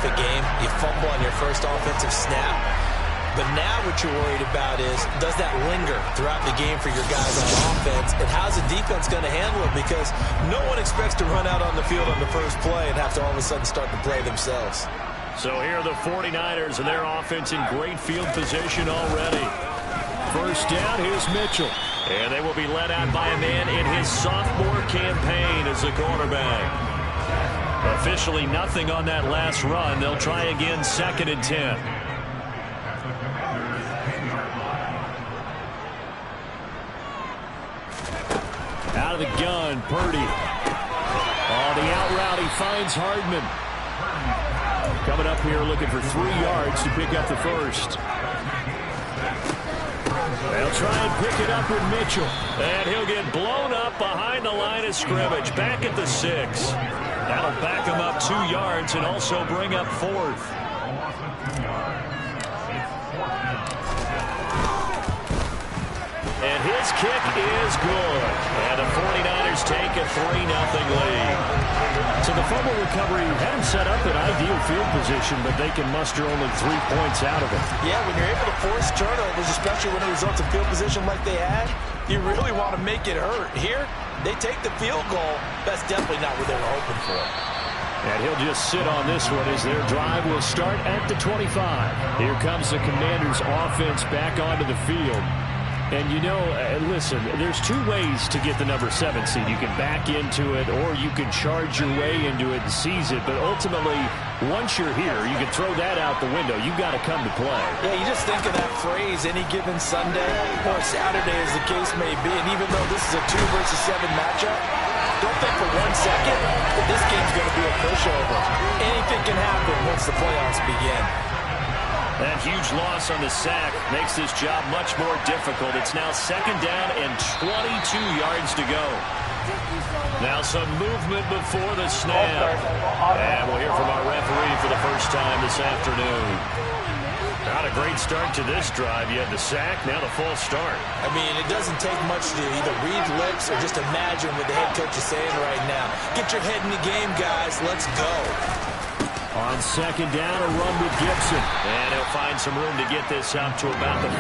a game. You fumble on your first offensive snap. But now what you're worried about is, does that linger throughout the game for your guys on offense? And how's the defense going to handle it? Because no one expects to run out on the field on the first play and have to all of a sudden start to play themselves. So here are the 49ers and their offense in great field position already. First down, here's Mitchell. And they will be led out by a man in his sophomore campaign as a quarterback. Officially nothing on that last run. They'll try again, 2nd and 10. Out of the gun, Purdy. On the out route, he finds Hardman. Coming up here looking for 3 yards to pick up the first. They'll try and pick it up with Mitchell. And he'll get blown up behind the line of scrimmage. Back at the 6. That'll back him up 2 yards and also bring up 4th. And his kick is good. And the 49ers take a 3-0 lead. So the fumble recovery had him set up in ideal field position, but they can muster only 3 points out of it. Yeah, when you're able to force turnovers, especially when it results in field position like they had, you really want to make it hurt. Here, they take the field goal. That's definitely not what they were hoping for. And he'll just sit on this one as their drive will start at the 25. Here comes the Commanders' offense back onto the field. And, you know, listen, there's 2 ways to get the number 7 seed. You can back into it or you can charge your way into it and seize it. But ultimately, once you're here, you can throw that out the window. You've got to come to play. Yeah, you just think of that phrase, any given Sunday or Saturday as the case may be. And even though this is a 2 versus 7 matchup, don't think for 1 second that this game's going to be a pushover. Anything can happen once the playoffs begin. That huge loss on the sack makes this job much more difficult. It's now 2nd down and 22 yards to go. Now some movement before the snap. And we'll hear from our referee for the first time this afternoon. Not a great start to this drive. You had the sack, now the false start. I mean, it doesn't take much to either read lips or just imagine what the head coach is saying right now. Get your head in the game, guys. Let's go. On 2nd down, a run with Gibson. And he'll find some room to get this up to about the 14.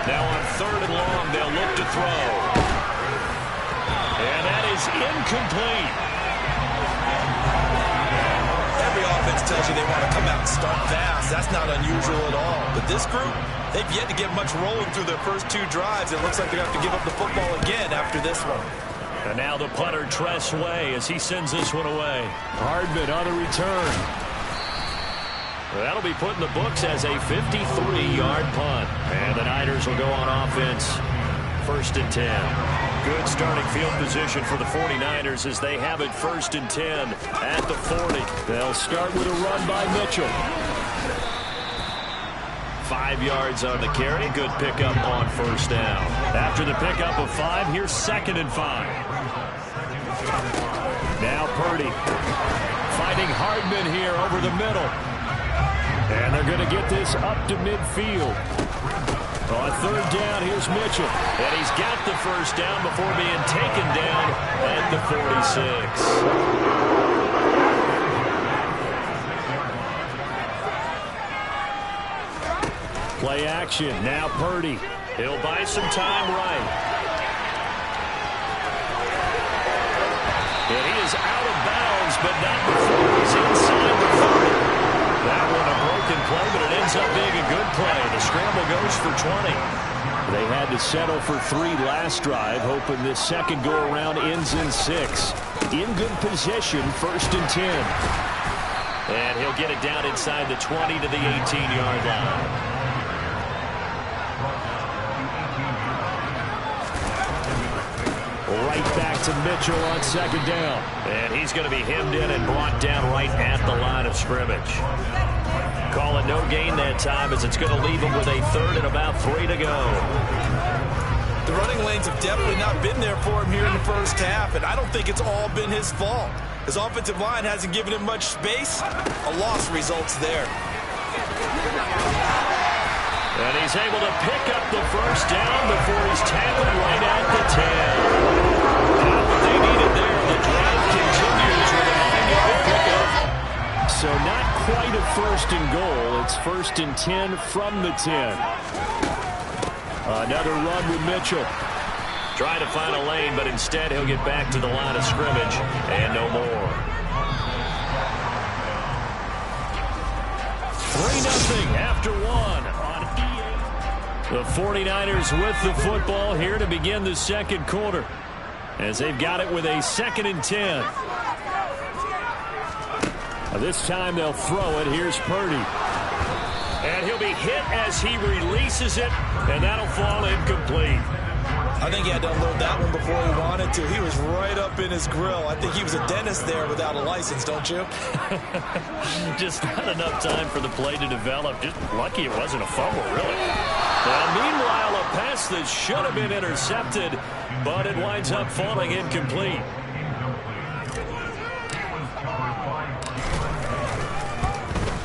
Now on 3rd and long, they'll look to throw. And that is incomplete. Every offense tells you they want to come out and start fast. That's not unusual at all. But this group, they've yet to get much rolling through their first 2 drives. It looks like they're going to have to give up the football again after this one. And now the punter, Tress Way, as he sends this one away. Hardman on the return. That'll be put in the books as a 53-yard punt. And the Niners will go on offense. 1st and 10. Good starting field position for the 49ers as they have it 1st and 10 at the 40. They'll start with a run by Mitchell. 5 yards on the carry. Good pickup on 1st down. After the pickup of 5, here's 2nd and 5. Now Purdy finding Hardman here over the middle. And they're going to get this up to midfield. On 3rd down, here's Mitchell. And he's got the 1st down before being taken down at the 46. Play action. Now Purdy. He'll buy some time right. And he is out of bounds, but not before he's inside the 30. That one a broken play, but it ends up being a good play. The scramble goes for 20. They had to settle for 3 last drive, hoping this second go-around ends in 6. In good position, 1st and 10. And he'll get it down inside the 20 to the 18-yard line. Right back to Mitchell on 2nd down. And he's going to be hemmed in and brought down right at the line of scrimmage. Call it no gain that time as it's going to leave him with a 3rd and about 3 to go. The running lanes have definitely not been there for him here in the first half, and I don't think it's all been his fault. His offensive line hasn't given him much space. A loss results there. And he's able to pick up the 1st down before he's tackled right at the first and goal. It's 1st and 10 from the 10. Another run with Mitchell. Trying to find a lane, but instead he'll get back to the line of scrimmage and no more. 3-0 after one on EA. The 49ers with the football here to begin the second quarter, as they've got it with a 2nd and 10. This time they'll throw it. Here's Purdy. And he'll be hit as he releases it, and that'll fall incomplete. I think he had to unload that one before he wanted to. He was right up in his grill. I think he was a dentist there without a license, don't you? Just not enough time for the play to develop. Just lucky it wasn't a fumble, really. Now, meanwhile, a pass that should have been intercepted, but it winds up falling incomplete.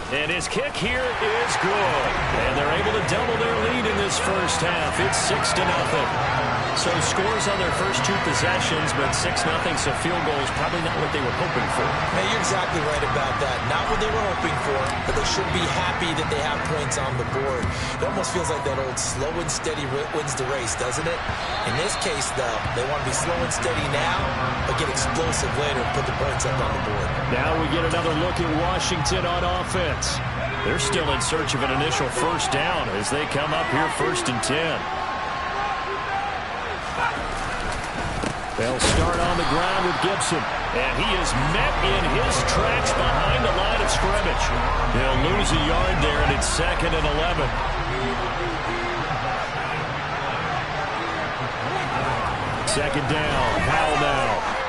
And his kick here is good. And they're able to double their lead in this first half. It's 6-0. So scores on their first 2 possessions, but 6-0, so field goals probably not what they were hoping for. Hey, you're exactly right about that. Not what they were hoping for, but they should be happy that they have points on the board. It almost feels like that old slow and steady wins the race, doesn't it? In this case, though, they want to be slow and steady now, but get explosive later and put the points up on the board. Now we get another look at Washington on offense. They're still in search of an initial first down as they come up here 1st and 10. They'll start on the ground with Gibson. And he is met in his tracks behind the line of scrimmage. He'll lose a yard there, and it's 2nd and 11. Second down. Powell now.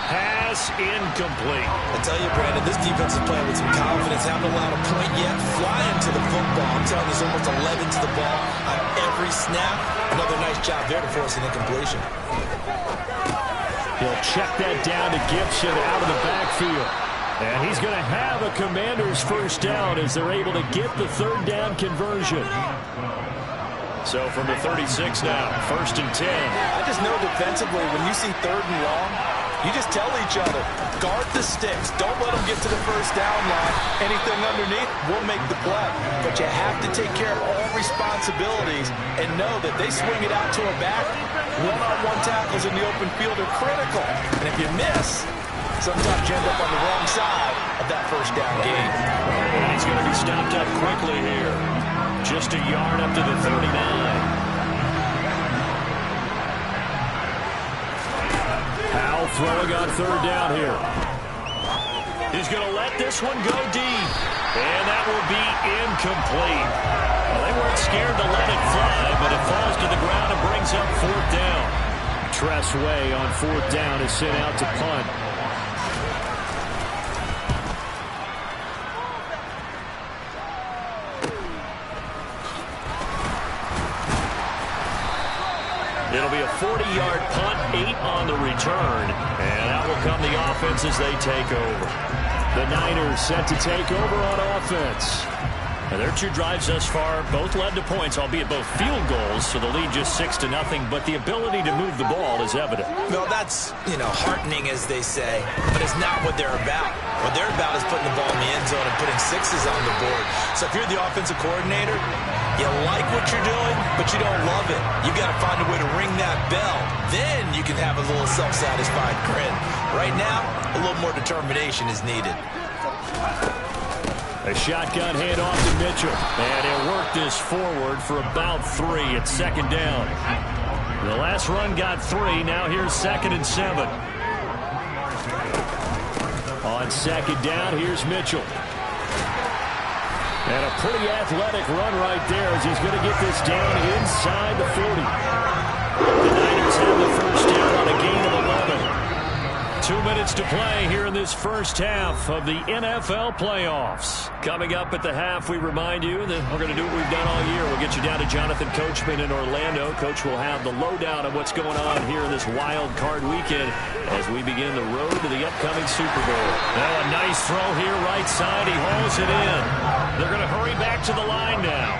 Pass incomplete. I tell you, Brandon, this defense is playing with some confidence. Haven't allowed a point yet. Flying to the football. I'm telling you, there's almost 11 to the ball on every snap. Another nice job there to force an incompletion. He'll check that down to Gibson out of the backfield. And he's going to have a Commander's first down as they're able to get the 3rd down conversion. So from the 36 now, 1st and 10. I just know defensively, when you see 3rd and long, you just tell each other, guard the sticks. Don't let them get to the first down line. Anything underneath will make the play. But you have to take care of all responsibilities and know that they swing it out to a back. One-on-one tackles in the open field are critical. And if you miss, sometimes you end up on the wrong side of that first down game. And he's going to be stopped up quickly here. Just a yard up to the 39. Powell throwing on 3rd down here. He's going to let this one go deep. And that will be incomplete. Well, they weren't scared to let it fly, but it falls to the ground and brings up 4th down. Tressway on 4th down is sent out to punt. It'll be a 40-yard punt, 8 on the return, and out will come the offense as they take over. The Niners set to take over on offense. And their 2 drives thus far both led to points, albeit both field goals, so the lead just 6-0, but the ability to move the ball is evident. Well, that's, heartening, as they say, but it's not what they're about. What they're about is putting the ball in the end zone and putting 6s on the board. So if you're the offensive coordinator, you like what you're doing, but you don't love it. You've got to find a way to ring that bell. Then you can have a little self-satisfied grin. Right now, a little more determination is needed. A shotgun handoff to Mitchell. And he'll work this forward for about 3 at 2nd down. The last run got 3. Now here's 2nd and 7. On 2nd down, here's Mitchell. And a pretty athletic run right there as he's going to get this down inside the 40. The Niners have the first down on a gain of 11. 2 minutes to play here in this first half of the NFL playoffs. Coming up at the half, we remind you that we're going to do what we've done all year. We'll get you down to Jonathan Coachman in Orlando. Coach will have the lowdown of what's going on here in this wild card weekend as we begin the road to the upcoming Super Bowl. Now a nice throw here right side. He hauls it in. They're going to hurry back to the line now.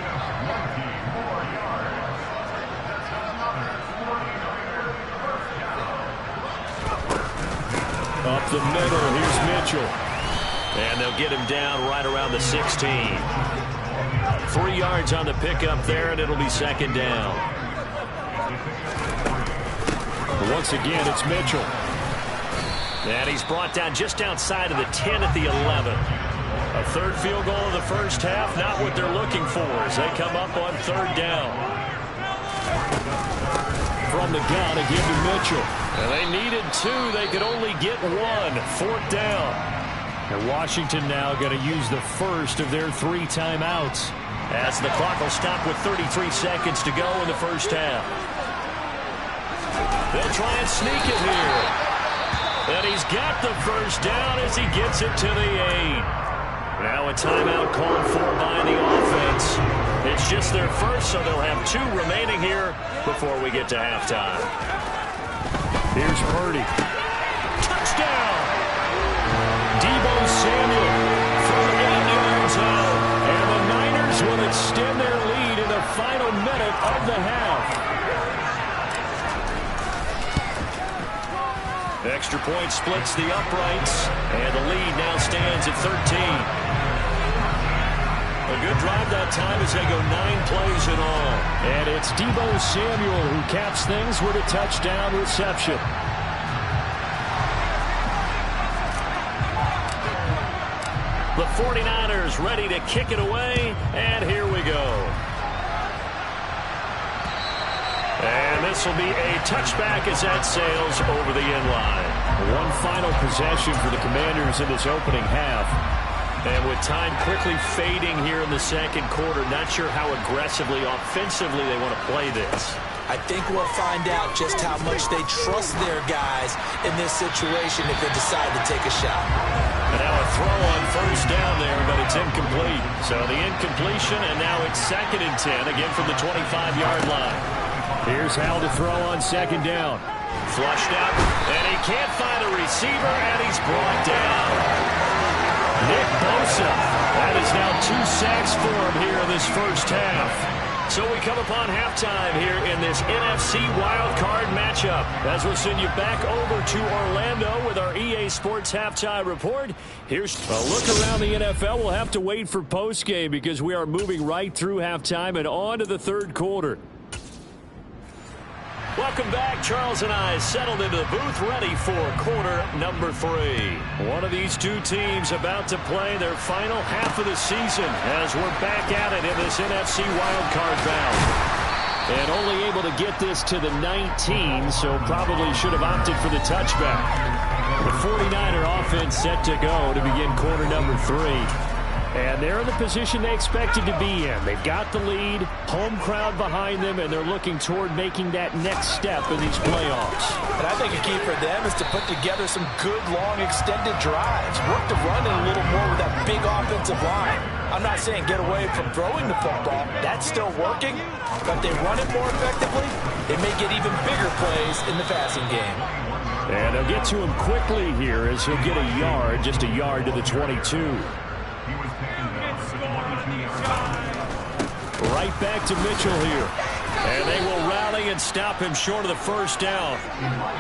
Up the middle, here's Mitchell. And they'll get him down right around the 16. 3 yards on the pickup there, and it'll be second down. Once again, it's Mitchell. And he's brought down just outside of the 10 at the 11. A third field goal of the first half, not what they're looking for as they come up on third down. From the gun, again to Mitchell. And they needed 2. They could only get 1. Fourth down. And Washington now going to use the first of their 3 timeouts. As the clock will stop with 33 seconds to go in the first half. They'll try and sneak it here. And he's got the first down as he gets it to the 8. Now a timeout called for by the offense. It's just their first, so they'll have 2 remaining here before we get to halftime. Here's Purdy. Touchdown! Deebo Samuel from 8 yards out. And the Niners will extend their lead in the final minute of the half. Extra point splits the uprights, and the lead now stands at 13. A good drive that time as they go 9 plays in all. And it's Deebo Samuel who caps things with a touchdown reception. The 49ers ready to kick it away, and here we go. And this will be a touchback as that sails over the end line. One final possession for the Commanders in this opening half. And with time quickly fading here in the second quarter, not sure how aggressively, offensively they want to play this. I think we'll find out just how much they trust their guys in this situation if they decide to take a shot. And now a throw on first down there, but it's incomplete. So the incompletion, and now it's 2nd and 10, again from the 25-yard line. Here's Hal to throw on second down. Flushed out, and he can't find a receiver, and he's brought down. Nick Bosa. That is now 2 sacks for him here in this first half. So we come upon halftime here in this NFC wildcard matchup. As we'll send you back over to Orlando with our EA Sports Halftime Report. Here's a look around the NFL. We'll have to wait for postgame because we are moving right through halftime and on to the third quarter. Welcome back. Charles and I settled into the booth ready for quarter number 3. One of these 2 teams about to play their final half of the season as we're back at it in this NFC wildcard bout. And only able to get this to the 19, so probably should have opted for the touchback. The 49er offense set to go to begin quarter number 3. And they're in the position they expected to be in. They've got the lead, home crowd behind them, and they're looking toward making that next step in these playoffs. And I think a key for them is to put together some good, long, extended drives. Work the run in a little more with that big offensive line. I'm not saying get away from throwing the football. That's still working. But if they run it more effectively, they may get even bigger plays in the passing game. And they'll get to him quickly here as he'll get a yard, just a yard to the 22. Right back to Mitchell here. And they will rally and stop him short of the first down.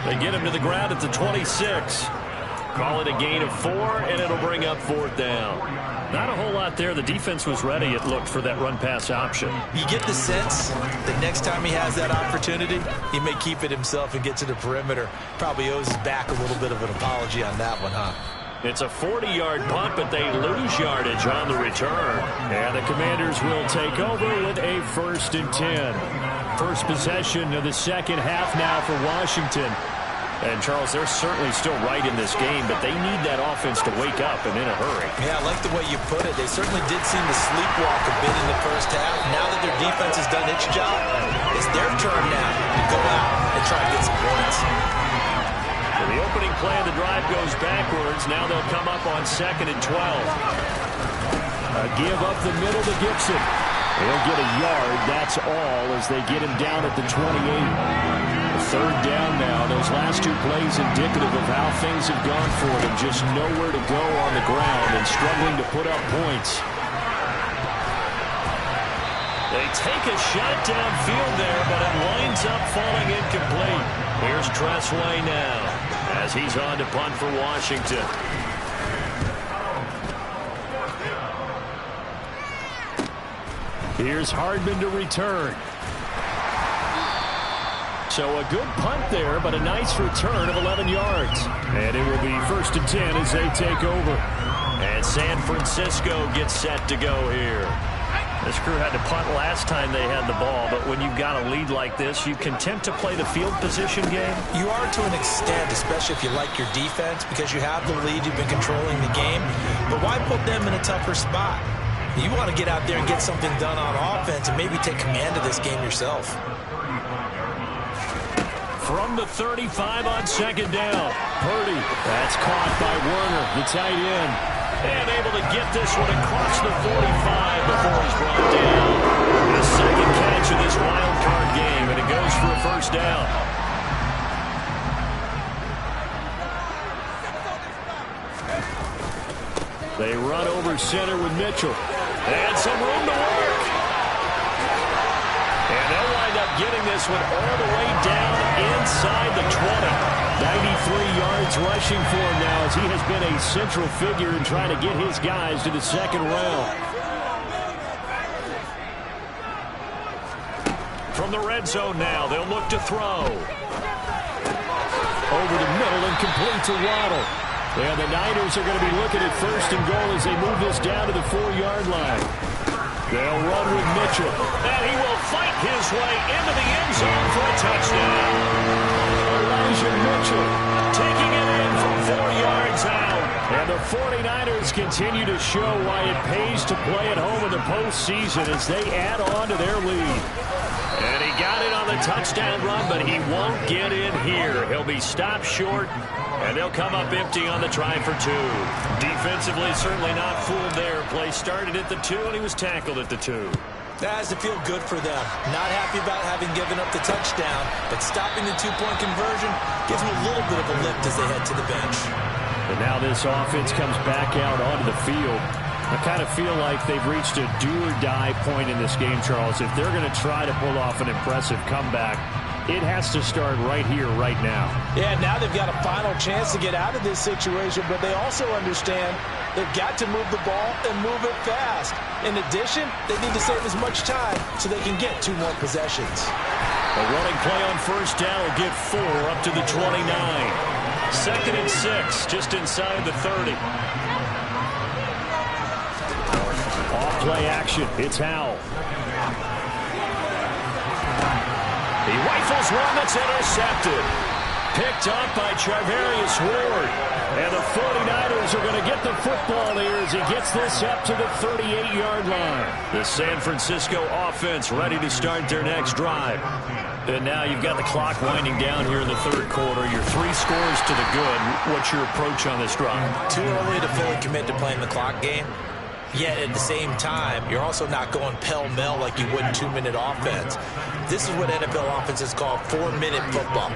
They get him to the ground at the 26. Call it a gain of 4, and it'll bring up 4th down. Not a whole lot there. The defense was ready, it looked, for that run-pass option. You get the sense that next time he has that opportunity, he may keep it himself and get to the perimeter. Probably owes his back a little bit of an apology on that one, huh? It's a 40-yard punt, but they lose yardage on the return. And the Commanders will take over with a 1st and 10. First possession of the second half now for Washington. And, Charles, they're certainly still right in this game, but they need that offense to wake up and in a hurry. Yeah, I like the way you put it. They certainly did seem to sleepwalk a bit in the first half. Now that their defense has done its job, it's their turn now to go out and try to get some points. So the opening play of the drive goes backwards. Now they'll come up on 2nd and 12. A give up the middle to Gibson. He'll get a yard, that's all, as they get him down at the 28. Third down now. Those last 2 plays indicative of how things have gone for them. Just nowhere to go on the ground and struggling to put up points. They take a shot downfield there, but it winds up falling incomplete. Here's Tressway now as he's on to punt for Washington. Here's Hardman to return. So a good punt there, but a nice return of 11 yards. And it will be 1st and 10 as they take over. And San Francisco gets set to go here. This crew had to punt last time they had the ball, but when you've got a lead like this, you content to play the field position game? You are to an extent, especially if you like your defense, because you have the lead, you've been controlling the game. But why put them in a tougher spot? You want to get out there and get something done on offense and maybe take command of this game yourself. From the 35 on 2nd down. Purdy. That's caught by Werner, the tight end. And able to get this one across the 45 before he's brought down. The second catch of this wild card game, and it goes for a 1st down. They run over center with Mitchell. And some room to work. And they'll wind up getting this one all the way down inside the 20. 93 yards rushing for him now as he has been a central figure in trying to get his guys to the 2nd round. From the red zone now, they'll look to throw. Over the middle and complete to Waddle. And the Niners are going to be looking at 1st and goal as they move this down to the 4-yard line. They'll run with Mitchell. And he will fight his way into the end zone for a touchdown. Elijah Mitchell taking it in from 4 yards out. And the 49ers continue to show why it pays to play at home in the postseason as they add on to their lead. And he got it on the touchdown run, but he won't get in here. He'll be stopped short, and they'll come up empty on the try for 2. Defensively, certainly not fooled there. Play started at the 2, and he was tackled at the 2. That has to feel good for them. Not happy about having given up the touchdown, but stopping the 2-point conversion gives them a little bit of a lift as they head to the bench. And now this offense comes back out onto the field. I kind of feel like they've reached a do-or-die point in this game, Charles. If they're going to try to pull off an impressive comeback, it has to start right here, right now. Yeah, now they've got a final chance to get out of this situation, but they also understand they've got to move the ball and move it fast. In addition, they need to save as much time so they can get 2 more possessions. A running play on 1st down will get 4 up to the 29. 2nd and 6, just inside the 30. Off-play action. It's Howell. He rifles one that's intercepted. Picked up by Charvarius Ward. And the 49ers are going to get the football here as he gets this up to the 38-yard line. The San Francisco offense ready to start their next drive. And now you've got the clock winding down here in the 3rd quarter. You're 3 scores to the good. What's your approach on this drive? Too early to fully commit to playing the clock game. Yet at the same time, you're also not going pell-mell like you would in 2-minute offense. This is what NFL offenses call 4-minute football.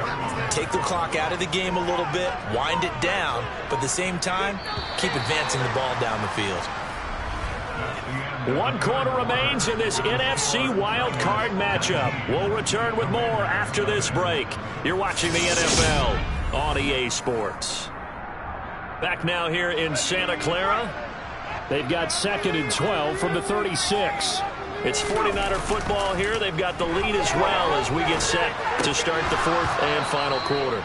Take the clock out of the game a little bit, wind it down, but at the same time, keep advancing the ball down the field. 1 quarter remains in this NFC Wild Card matchup. We'll return with more after this break. You're watching the NFL on EA Sports. Back now here in Santa Clara. They've got 2nd and 12 from the 36. It's 49er football here. They've got the lead as well as we get set to start the 4th and final quarter.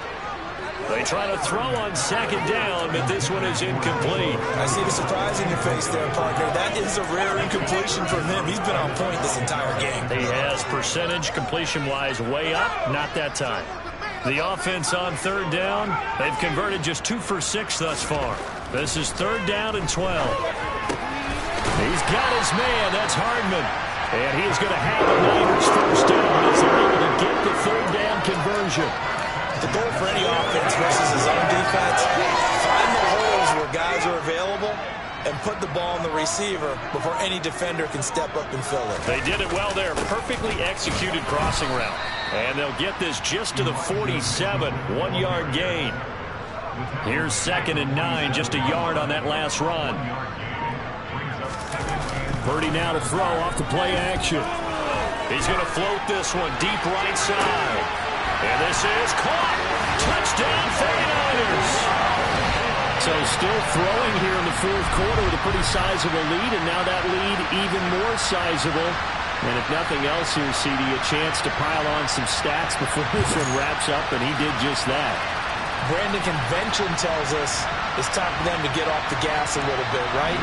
They try to throw on 2nd down, but this one is incomplete. I see the surprise in your face there, partner. That is a rare incompletion from him. He's been on point this entire game. He has percentage completion-wise way up. Not that time. The offense on 3rd down, they've converted just 2 for 6 thus far. This is 3rd down and 12. He's got his man. That's Hardman. And he's going to have the Niners 1st down as they're able to get the 3rd down conversion. The goal for any offense versus his own defense, find the holes where guys are available and put the ball in the receiver before any defender can step up and fill it. They did it well there. Perfectly executed crossing route. And they'll get this just to the 47. 1-yard gain. Here's 2nd and 9. Just a yard on that last run. Purdy now to throw off the play action. He's going to float this one deep right side. And this is caught. Touchdown 49ers. So still throwing here in the 4th quarter with a pretty sizable lead, and now that lead even more sizable And if nothing else here, CD, a chance to pile on some stats before this one wraps up, and he did just that. Brandon, convention tells us it's time for them to get off the gas a little bit, right?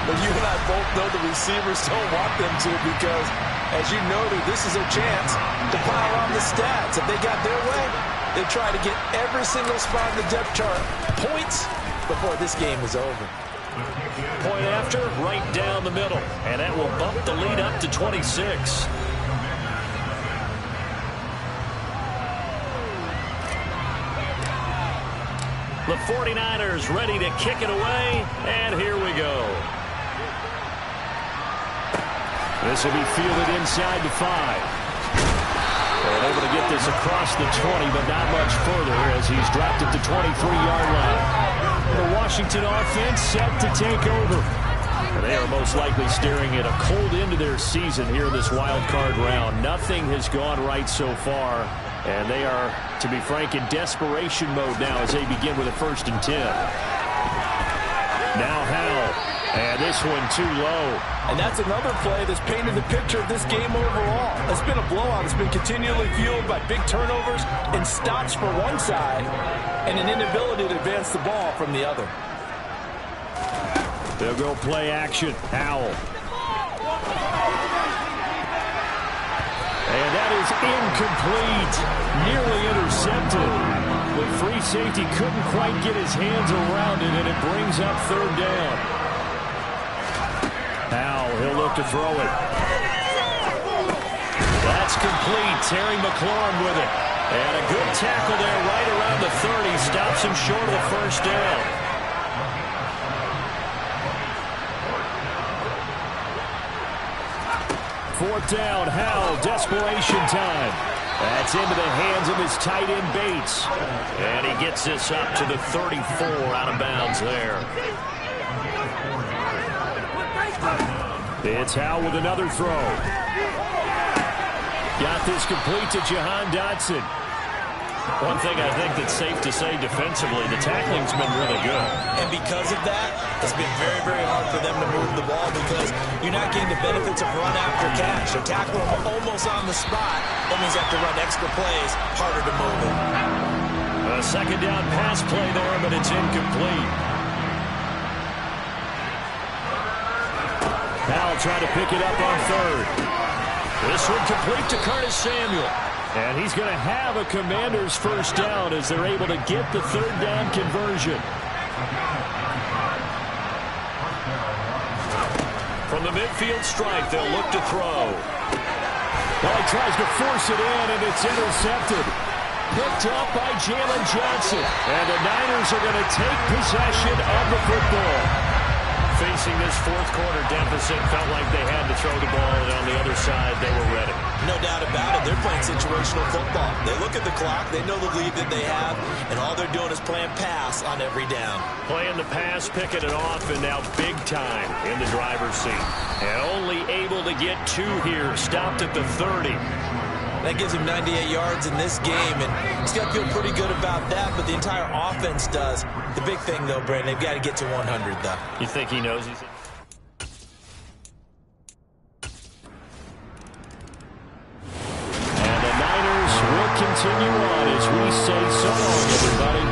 But you and I both know the receivers don't want them to because, as you noted, this is their chance to pile on the stats. If they got their way, they try to get every single spot in the depth chart points before this game is over. Point after, right down the middle. And that will bump the lead up to 26. The 49ers ready to kick it away, and here we go. This will be fielded inside the 5. And able to get this across the 20, but not much further as he's dropped it to 23-yard line. The Washington offense set to take over. And they are most likely staring at a cold end to their season here in this wild card round. Nothing has gone right so far. And they are, to be frank, in desperation mode now as they begin with a 1st and 10. Now Howell. And this one too low. And that's another play that's painted the picture of this game overall. It's been a blowout. It's been continually fueled by big turnovers and stops for one side and an inability to advance the ball from the other. They'll go play action. Howell. And that is incomplete. Nearly intercepted. But free safety couldn't quite get his hands around it, and it brings up 3rd down. Howell, he'll look to throw it. That's complete. Terry McLaurin with it. And a good tackle there right around the 30. Stops him short of the 1st down. Fourth down, Howell, desperation time. That's into the hands of his tight end Bates. And he gets this up to the 34, out of bounds there. It's Howell with another throw. Got this complete to Jahan Dotson. One thing I think that's safe to say defensively, the tackling's been really good. And because of that, it's been very, very hard for them to move the ball because you're not getting the benefits of run after catch. So tackle them almost on the spot. That means you have to run extra plays, harder to move it. A 2nd down pass play there, but it's incomplete. Howell trying to pick it up on 3rd. This one complete to Curtis Samuel. And he's going to have a Commander's 1st down as they're able to get the 3rd down conversion. From the midfield stripe, they'll look to throw. Well, he tries to force it in, and it's intercepted. Picked up by Jalen Johnson. And the Niners are going to take possession of the football. Facing this 4th quarter deficit, felt like they had to throw the ball, and on the other side, they were ready. No doubt about it. They're playing situational football. They look at the clock. They know the lead that they have, and all they're doing is playing pass on every down. Playing the pass, picking it off, and now big time in the driver's seat. And only able to get 2 here. Stopped at the 30. That gives him 98 yards in this game, and he's got to feel pretty good about that, but the entire offense does. The big thing, though, Brandon, they've got to get to 100, though. You think he knows he's... And the Niners will continue on as we say so long, everybody.